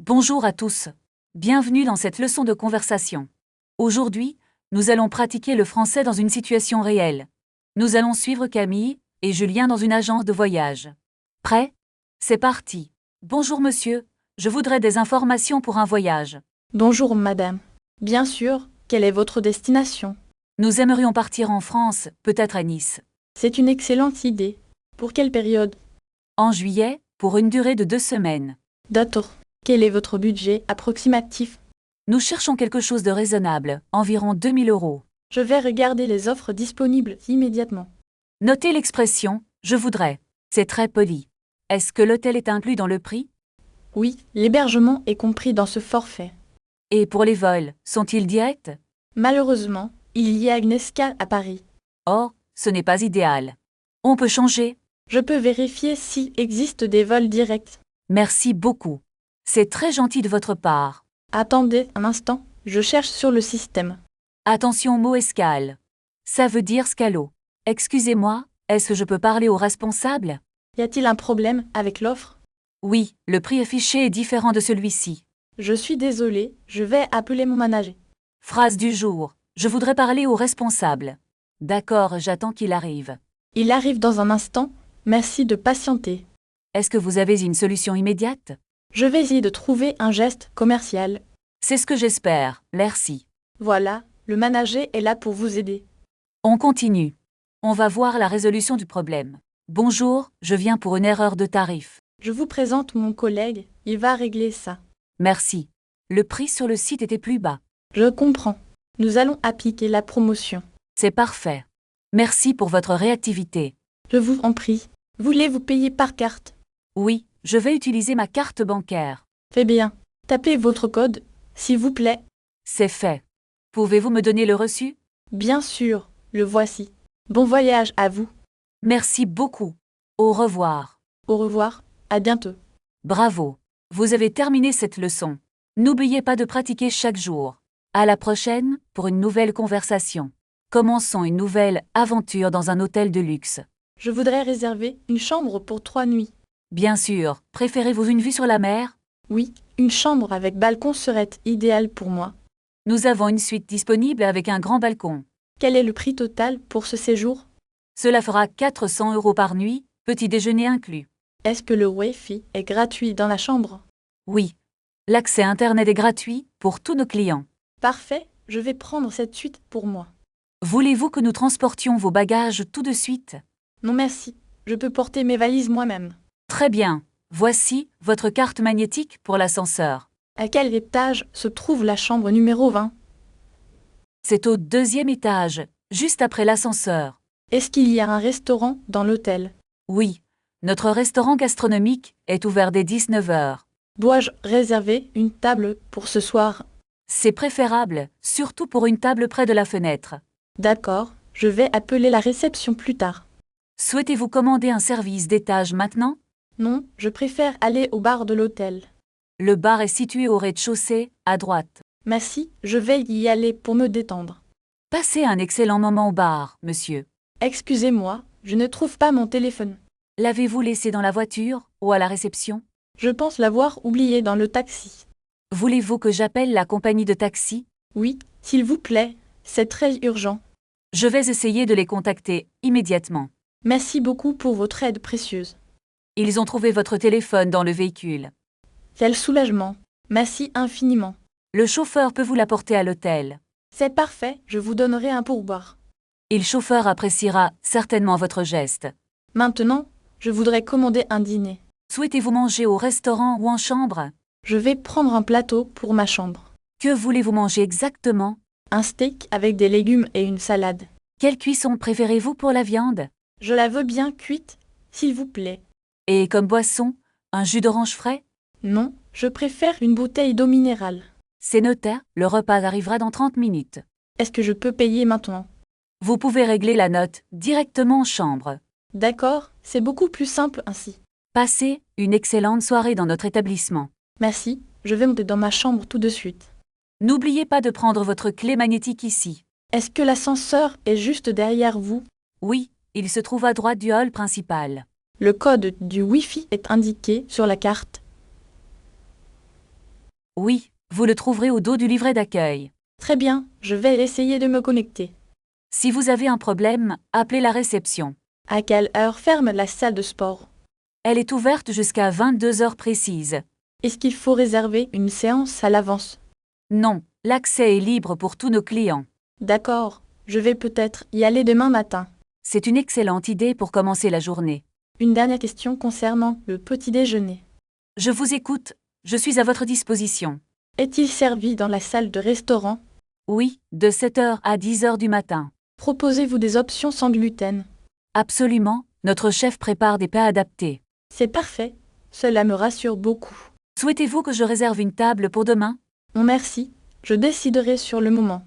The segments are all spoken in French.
Bonjour à tous. Bienvenue dans cette leçon de conversation. Aujourd'hui, nous allons pratiquer le français dans une situation réelle. Nous allons suivre Camille et Julien dans une agence de voyage. Prêt? C'est parti. Bonjour monsieur, je voudrais des informations pour un voyage. Bonjour madame. Bien sûr, quelle est votre destination? Nous aimerions partir en France, peut-être à Nice. C'est une excellente idée. Pour quelle période? En juillet, pour une durée de 2 semaines. D'accord. Quel est votre budget approximatif? Nous cherchons quelque chose de raisonnable, environ 2000 €. Je vais regarder les offres disponibles immédiatement. Notez l'expression « je voudrais ». C'est très poli. Est-ce que l'hôtel est inclus dans le prix? Oui, l'hébergement est compris dans ce forfait. Et pour les vols, sont-ils directs? Malheureusement, il y a une escale à Paris. Oh, ce n'est pas idéal. On peut changer? Je peux vérifier s'il existe des vols directs. Merci beaucoup. C'est très gentil de votre part. Attendez un instant, je cherche sur le système. Attention au mot escale. Ça veut dire scalo. Excusez-moi, est-ce que je peux parler au responsable? Y a-t-il un problème avec l'offre? Oui, le prix affiché est différent de celui-ci. Je suis désolée, je vais appeler mon manager. Phrase du jour. Je voudrais parler au responsable. D'accord, j'attends qu'il arrive. Il arrive dans un instant, merci de patienter. Est-ce que vous avez une solution immédiate? Je vais essayer de trouver un geste commercial. C'est ce que j'espère, merci. Voilà, le manager est là pour vous aider. On continue. On va voir la résolution du problème. Bonjour, je viens pour une erreur de tarif. Je vous présente mon collègue, il va régler ça. Merci. Le prix sur le site était plus bas. Je comprends. Nous allons appliquer la promotion. C'est parfait. Merci pour votre réactivité. Je vous en prie. Voulez-vous payer par carte? Oui, je vais utiliser ma carte bancaire. Faites bien. Tapez votre code, s'il vous plaît. C'est fait. Pouvez-vous me donner le reçu? Bien sûr, le voici. Bon voyage à vous. Merci beaucoup. Au revoir. Au revoir, à bientôt. Bravo. Vous avez terminé cette leçon. N'oubliez pas de pratiquer chaque jour. À la prochaine pour une nouvelle conversation. Commençons une nouvelle aventure dans un hôtel de luxe. Je voudrais réserver une chambre pour 3 nuits. Bien sûr, préférez-vous une vue sur la mer? Oui, une chambre avec balcon serait idéale pour moi. Nous avons une suite disponible avec un grand balcon. Quel est le prix total pour ce séjour? Cela fera 400 € par nuit, petit déjeuner inclus. Est-ce que le Wi-Fi est gratuit dans la chambre? Oui. L'accès Internet est gratuit pour tous nos clients. Parfait, je vais prendre cette suite pour moi. Voulez-vous que nous transportions vos bagages tout de suite? Non merci, je peux porter mes valises moi-même. Très bien. Voici votre carte magnétique pour l'ascenseur. À quel étage se trouve la chambre numéro 20? C'est au 2e étage, juste après l'ascenseur. Est-ce qu'il y a un restaurant dans l'hôtel? Oui. Notre restaurant gastronomique est ouvert dès 19 h. Dois-je réserver une table pour ce soir? C'est préférable, surtout pour une table près de la fenêtre. D'accord, je vais appeler la réception plus tard. Souhaitez-vous commander un service d'étage maintenant? Non, je préfère aller au bar de l'hôtel. Le bar est situé au rez-de-chaussée, à droite. Merci, je vais y aller pour me détendre. Passez un excellent moment au bar, monsieur. Excusez-moi, je ne trouve pas mon téléphone. L'avez-vous laissé dans la voiture ou à la réception? Je pense l'avoir oublié dans le taxi. Voulez-vous que j'appelle la compagnie de taxi? Oui, s'il vous plaît, c'est très urgent. Je vais essayer de les contacter immédiatement. Merci beaucoup pour votre aide précieuse. Ils ont trouvé votre téléphone dans le véhicule. Quel soulagement. Merci infiniment. Le chauffeur peut vous l'apporter à l'hôtel. C'est parfait, je vous donnerai un pourboire. Et le chauffeur appréciera certainement votre geste. Maintenant, je voudrais commander un dîner. Souhaitez-vous manger au restaurant ou en chambre? Je vais prendre un plateau pour ma chambre. Que voulez-vous manger exactement? Un steak avec des légumes et une salade. Quelle cuisson préférez-vous pour la viande? Je la veux bien cuite, s'il vous plaît. Et comme boisson, un jus d'orange frais? Non, je préfère une bouteille d'eau minérale. C'est noté, le repas arrivera dans 30 minutes. Est-ce que je peux payer maintenant? Vous pouvez régler la note directement en chambre. D'accord, c'est beaucoup plus simple ainsi. Passez une excellente soirée dans notre établissement. Merci, je vais monter dans ma chambre tout de suite. N'oubliez pas de prendre votre clé magnétique ici. Est-ce que l'ascenseur est juste derrière vous? Oui, il se trouve à droite du hall principal. Le code du Wi-Fi est indiqué sur la carte. Oui, vous le trouverez au dos du livret d'accueil. Très bien, je vais essayer de me connecter. Si vous avez un problème, appelez la réception. À quelle heure ferme la salle de sport? Elle est ouverte jusqu'à 22 heures précises. Est-ce qu'il faut réserver une séance à l'avance? Non, l'accès est libre pour tous nos clients. D'accord, je vais peut-être y aller demain matin. C'est une excellente idée pour commencer la journée. Une dernière question concernant le petit déjeuner. Je vous écoute, je suis à votre disposition. Est-il servi dans la salle de restaurant? Oui, de 7 heures à 10 heures du matin. Proposez-vous des options sans gluten? Absolument, notre chef prépare des plats adaptés. C'est parfait, cela me rassure beaucoup. Souhaitez-vous que je réserve une table pour demain? Non merci, je déciderai sur le moment.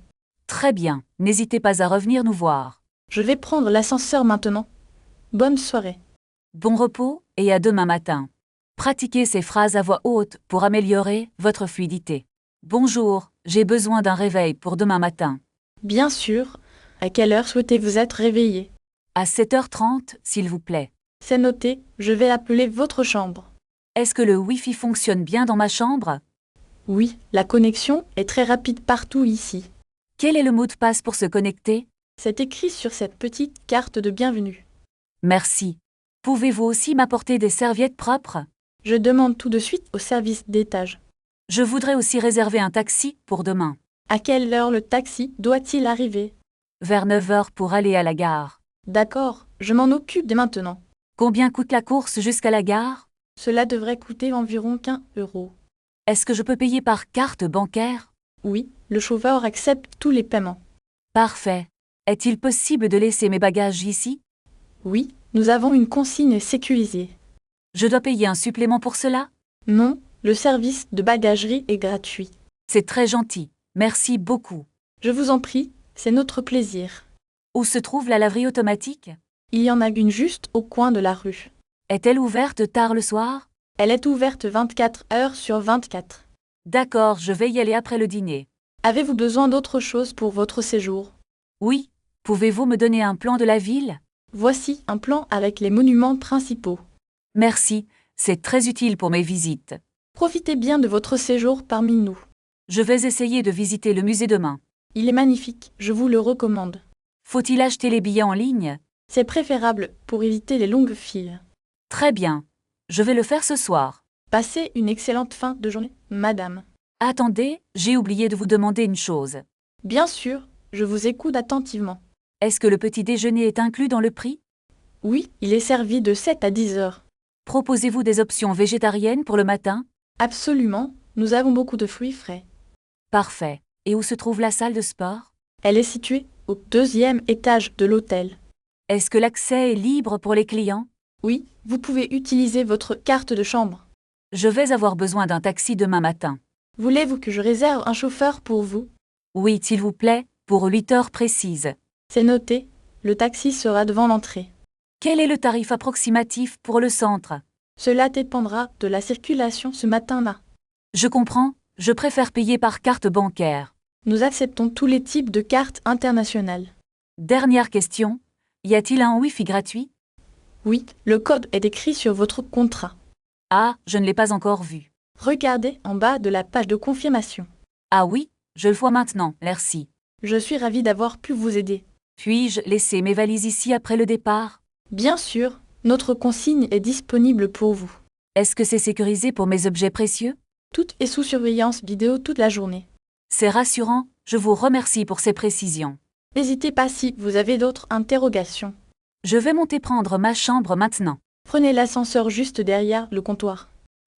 Très bien, n'hésitez pas à revenir nous voir. Je vais prendre l'ascenseur maintenant. Bonne soirée. Bon repos et à demain matin. Pratiquez ces phrases à voix haute pour améliorer votre fluidité. Bonjour, j'ai besoin d'un réveil pour demain matin. Bien sûr, à quelle heure souhaitez-vous être réveillé? À 7h30, s'il vous plaît. C'est noté, je vais appeler votre chambre. Est-ce que le Wi-Fi fonctionne bien dans ma chambre? Oui, la connexion est très rapide partout ici. Quel est le mot de passe pour se connecter? C'est écrit sur cette petite carte de bienvenue. Merci. Pouvez-vous aussi m'apporter des serviettes propres? Je demande tout de suite au service d'étage. Je voudrais aussi réserver un taxi pour demain. À quelle heure le taxi doit-il arriver? Vers 9 heures pour aller à la gare. D'accord, je m'en occupe dès maintenant. Combien coûte la course jusqu'à la gare? Cela devrait coûter environ 15 €. Est-ce que je peux payer par carte bancaire? Oui, le chauffeur accepte tous les paiements. Parfait. Est-il possible de laisser mes bagages ici? Oui, nous avons une consigne sécurisée. Je dois payer un supplément pour cela? Non, le service de bagagerie est gratuit. C'est très gentil. Merci beaucoup. Je vous en prie, c'est notre plaisir. Où se trouve la laverie automatique? Il y en a une juste au coin de la rue. Est-elle ouverte tard le soir? Elle est ouverte 24 heures sur 24. D'accord, je vais y aller après le dîner. Avez-vous besoin d'autre chose pour votre séjour? Oui, pouvez-vous me donner un plan de la ville? Voici un plan avec les monuments principaux. Merci, c'est très utile pour mes visites. Profitez bien de votre séjour parmi nous. Je vais essayer de visiter le musée demain. Il est magnifique, je vous le recommande. Faut-il acheter les billets en ligne? C'est préférable pour éviter les longues files. Très bien. Je vais le faire ce soir. Passez une excellente fin de journée, madame. Attendez, j'ai oublié de vous demander une chose. Bien sûr, je vous écoute attentivement. Est-ce que le petit déjeuner est inclus dans le prix? Oui, il est servi de 7 à 10 heures. Proposez-vous des options végétariennes pour le matin? Absolument, nous avons beaucoup de fruits frais. Parfait. Et où se trouve la salle de sport? Elle est située au 2e étage de l'hôtel. Est-ce que l'accès est libre pour les clients? Oui, vous pouvez utiliser votre carte de chambre. Je vais avoir besoin d'un taxi demain matin. Voulez-vous que je réserve un chauffeur pour vous? Oui, s'il vous plaît, pour 8 heures précises. C'est noté, le taxi sera devant l'entrée. Quel est le tarif approximatif pour le centre? Cela dépendra de la circulation ce matin-là. Je comprends, je préfère payer par carte bancaire. Nous acceptons tous les types de cartes internationales. Dernière question, y a-t-il un Wi-Fi gratuit? Oui, le code est écrit sur votre contrat. Ah, je ne l'ai pas encore vu. Regardez en bas de la page de confirmation. Ah oui, je le vois maintenant, merci. Je suis ravie d'avoir pu vous aider. Puis-je laisser mes valises ici après le départ? Bien sûr, notre consigne est disponible pour vous. Est-ce que c'est sécurisé pour mes objets précieux? Tout est sous surveillance vidéo toute la journée. C'est rassurant, je vous remercie pour ces précisions. N'hésitez pas si vous avez d'autres interrogations. Je vais monter prendre ma chambre maintenant. Prenez l'ascenseur juste derrière le comptoir.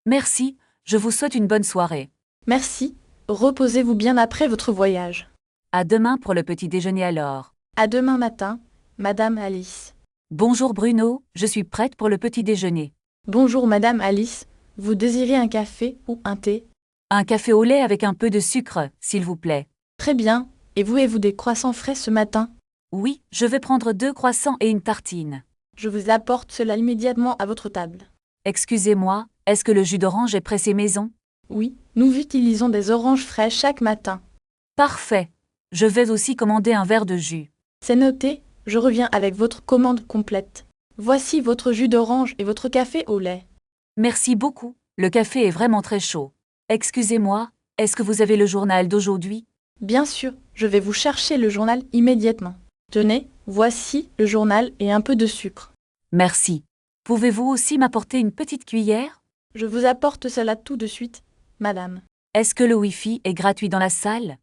Merci, je vous souhaite une bonne soirée. Merci, reposez-vous bien après votre voyage. À demain pour le petit déjeuner alors. À demain matin, Madame Alice. Bonjour Bruno, je suis prête pour le petit déjeuner. Bonjour Madame Alice, vous désirez un café ou un thé? Un café au lait avec un peu de sucre, s'il vous plaît. Très bien, et voulez-vous des croissants frais ce matin? Oui, je vais prendre 2 croissants et une tartine. Je vous apporte cela immédiatement à votre table. Excusez-moi, est-ce que le jus d'orange est pressé maison? Oui, nous utilisons des oranges frais chaque matin. Parfait. Je vais aussi commander un verre de jus. C'est noté, je reviens avec votre commande complète. Voici votre jus d'orange et votre café au lait. Merci beaucoup, le café est vraiment très chaud. Excusez-moi, Est-ce que vous avez le journal d'aujourd'hui? Bien sûr, je vais vous chercher le journal immédiatement. Tenez, voici le journal et un peu de sucre. Merci. Pouvez-vous aussi m'apporter une petite cuillère? Je vous apporte cela tout de suite, madame. Est-ce que le Wi-Fi est gratuit dans la salle?